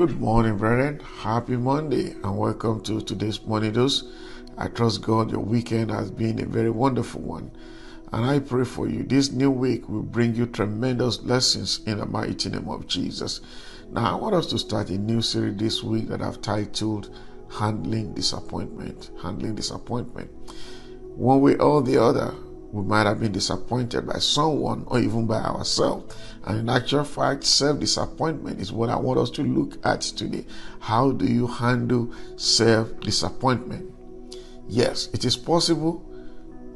Good morning, brethren. Happy Monday and welcome to today's Morning Dose. I trust God your weekend has been a very wonderful one. And I pray for you. This new week will bring you tremendous lessons in the mighty name of Jesus. Now, I want us to start a new series this week that I've titled Handling Disappointment. Handling Disappointment. One way or the other, we might have been disappointed by someone or even by ourselves. And in actual fact, self-disappointment is what I want us to look at today. How do you handle self-disappointment? Yes, it is possible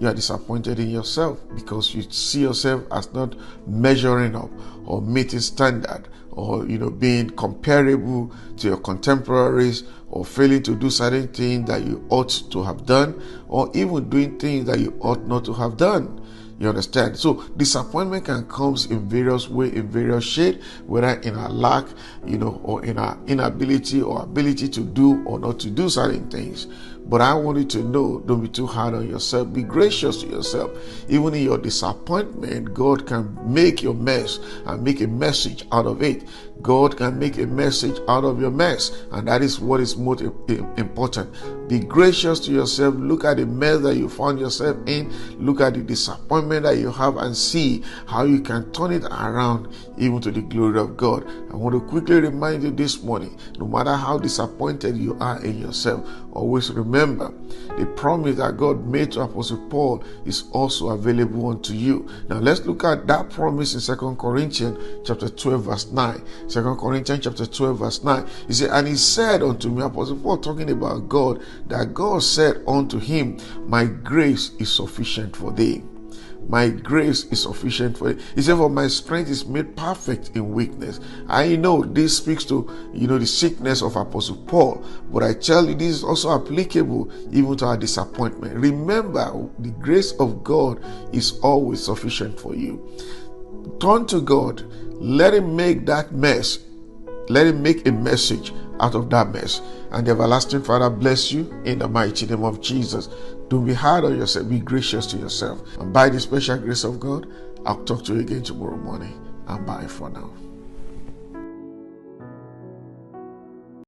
you are disappointed in yourself because you see yourself as not measuring up or meeting standard or being comparable to your contemporaries or failing to do certain things that you ought to have done or even doing things that you ought not to have done. You understand? So disappointment can come in various ways, in various shades, whether in our lack, or in our inability or ability to do or not to do certain things. But I want you to know, don't be too hard on yourself. Be gracious to yourself. Even in your disappointment, God can make your mess and make a message out of it. God can make a message out of your mess. And that is what is most important. Be gracious to yourself. Look at the mess that you found yourself in. Look at the disappointment that you have and see how you can turn it around even to the glory of God. I want to quickly remind you this morning, no matter how disappointed you are in yourself, always remember the promise that God made to Apostle Paul is also available unto you. Now let's look at that promise in 2 Corinthians chapter 12 verse 9. 2 Corinthians chapter 12 verse 9. He said, and he said unto me, Apostle Paul talking about God, that God said unto him, my grace is sufficient for thee. My grace is sufficient for you. He said, for my strength is made perfect in weakness. I know this speaks to, the sickness of Apostle Paul, but I tell you, this is also applicable even to our disappointment. Remember, the grace of God is always sufficient for you. Turn to God. Let him make that mess. Let him make a message out of that mess. And the everlasting Father bless you in the mighty name of Jesus. Don't be hard on yourself. Be gracious to yourself. And by the special grace of God, I'll talk to you again tomorrow morning. And bye for now.